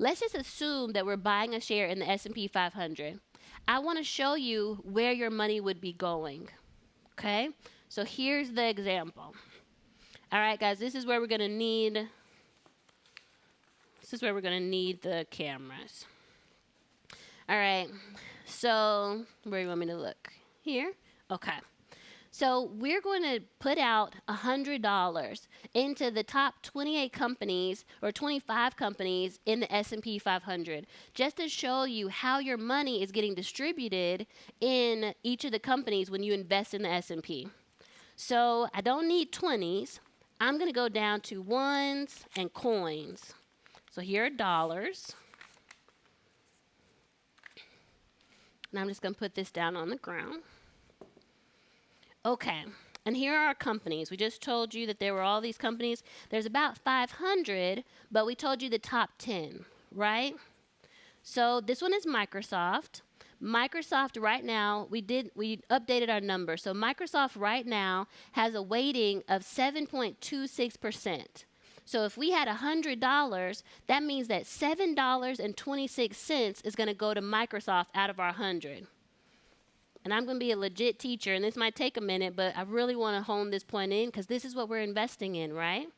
let's just assume that we're buying a share in the S&P 500. I want to show you where your money would be going. Okay? So here's the example. All right, guys, this is where we're going to need the cameras. All right. So, where do you want me to look? Here? Okay. So we're going to put out $100 into the top 28 companies or 25 companies in the S&P 500, just to show you how your money is getting distributed in each of the companies when you invest in the S&P. So I don't need 20s. I'm going to go down to ones and coins. So here are dollars. And I'm just going to put this down on the ground. Okay, and here are our companies. We just told you that there were all these companies. There's about 500, but we told you the top 10, right? So this one is Microsoft. Microsoft right now, we updated our number. So Microsoft right now has a weighting of 7.26%. So if we had $100, that means that $7.26 is going to go to Microsoft out of our 100. And I'm going to be a legit teacher, and this might take a minute, but I really want to hone this point in because this is what we're investing in, right?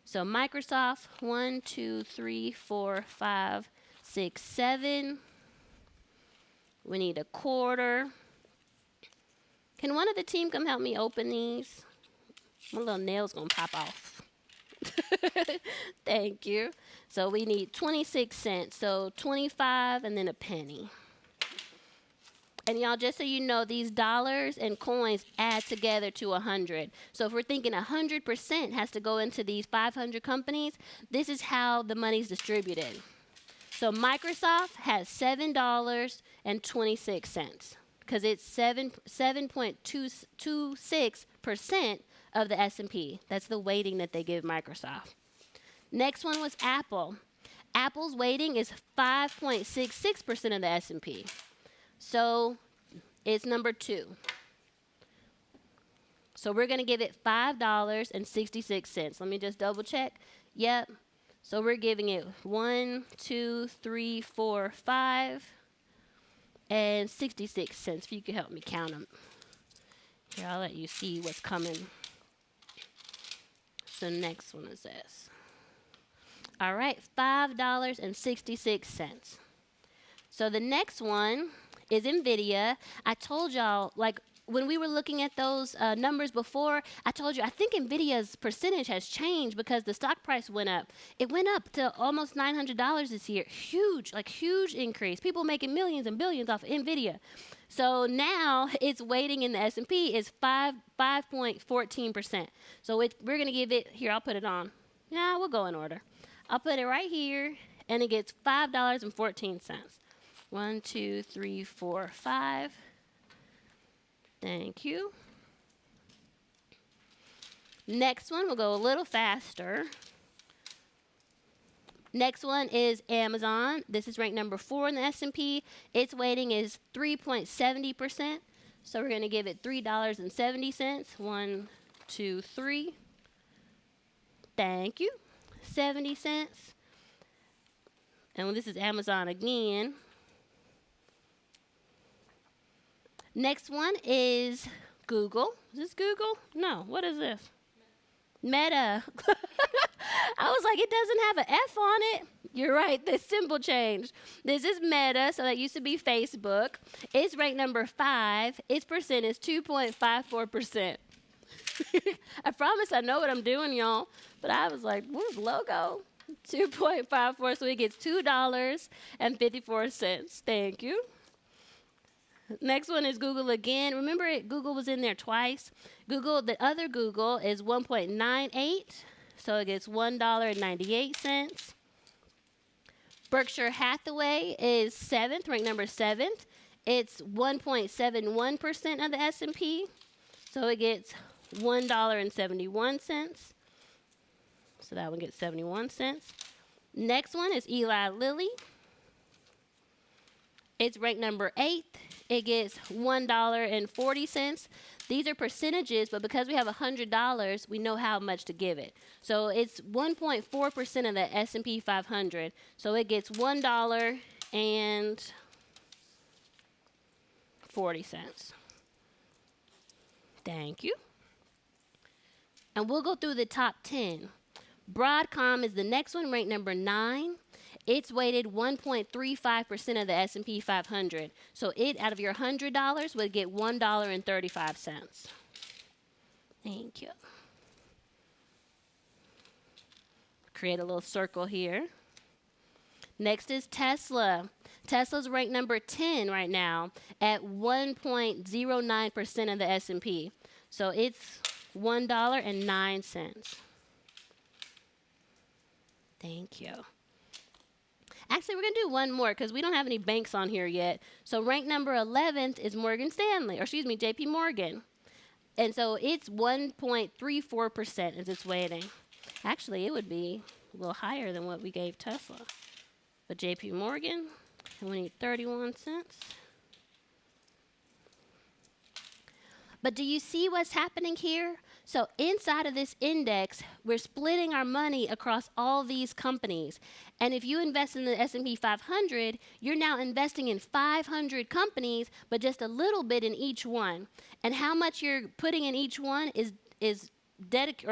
So Microsoft, 1, 2, 3, 4, 5, 6, 7. We need a quarter. Can one of the team come help me open these? My little nail's going to pop off. Thank you. So we need 26 cents. So 25 and then a penny. And y'all, just so you know, these dollars and coins add together to 100. So if we're thinking 100% has to go into these 500 companies, this is how the money's distributed. So Microsoft has $7.26 because it's 7.26% of the S&P. That's the weighting that they give Microsoft. Next one was Apple. Apple's weighting is 5.66% of the S&P. So it's number 2. So we're going to give it $5.66. Let me just double check. Yep. So we're giving it 1, 2, 3, 4, 5, and 66 cents. If you could help me count them. Here, I'll let you see what's coming. So next one is this. All right, $5.66. So the next one is Nvidia. I told y'all, like, when we were looking at those numbers before, I told you, I think Nvidia's percentage has changed because the stock price went up. It went up to almost $900 this year. Huge, like huge increase. People making millions and billions off of Nvidia. So now its weighting in the S&P is 5.14%. So we're going to give it, here, I'll put it on. Yeah, we'll go in order. I'll put it right here, and it gets $5.14. 1, 2, 3, 4, 5. Thank you. Next one, we'll go a little faster. Next one is Amazon. This is ranked number 4 in the S&P. Its weighting is 3.70%. So we're going to give it $3.70. 1, 2, 3. Thank you. 70 cents. And this is Amazon again. Next one is Google. Is this Google? No. What is this? Meta. I was like, it doesn't have an F on it. You're right. The symbol changed. This is Meta, so that used to be Facebook. It's ranked number 5. Its percent is 2.54%. I promise I know what I'm doing, y'all. But I was like, what's logo? 2.54, so it gets $2.54. Thank you. Next one is Google again. Remember, Google was in there twice. The other Google is 1.98, so it gets $1.98. Berkshire Hathaway is 7th, ranked number 7th. It's 1.71% of the S&P, so it gets $1.71. So that one gets 71 cents. Next one is Eli Lilly. It's ranked number 8. It gets $1.40. These are percentages, but because we have $100, we know how much to give it. So it's 1.4% of the S&P 500. So it gets $1.40. Thank you. And we'll go through the top 10. Broadcom is the next one, ranked number 9. It's weighted 1.35% of the S&P 500. So it, out of your $100, would get $1.35. Thank you. Create a little circle here. Next is Tesla. Tesla's ranked number 10 right now at 1.09% of the S&P. So it's $1.09. Thank you. Actually, we're going to do one more because we don't have any banks on here yet. So ranked number 11th is Morgan Stanley, or excuse me, JP Morgan. And so it's 1.34% is its weighting. Actually, it would be a little higher than what we gave Tesla. But JP Morgan, and we need 31 cents. But do you see what's happening here? So inside of this index, we're splitting our money across all these companies. And if you invest in the S&P 500, you're now investing in 500 companies, but just a little bit in each one. And how much you're putting in each one is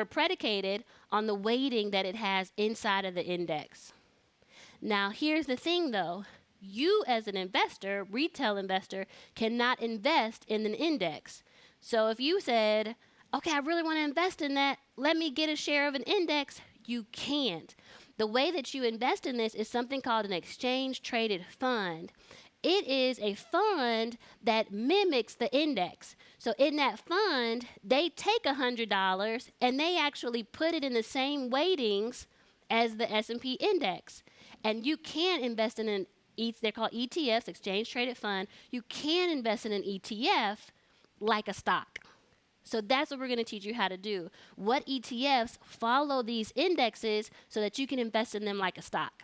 predicated on the weighting that it has inside of the index. Now, here's the thing, though. You, as an investor, retail investor, cannot invest in an index. So if you said, okay, I really want to invest in that, let me get a share of an index, you can't. The way that you invest in this is something called an exchange-traded fund. It is a fund that mimics the index. So in that fund, they take $100 and they actually put it in the same weightings as the S&P index. And you can't invest in they're called ETFs, exchange-traded fund. You can invest in an ETF like a stock. So that's what we're going to teach you how to do. What ETFs follow these indexes so that you can invest in them like a stock.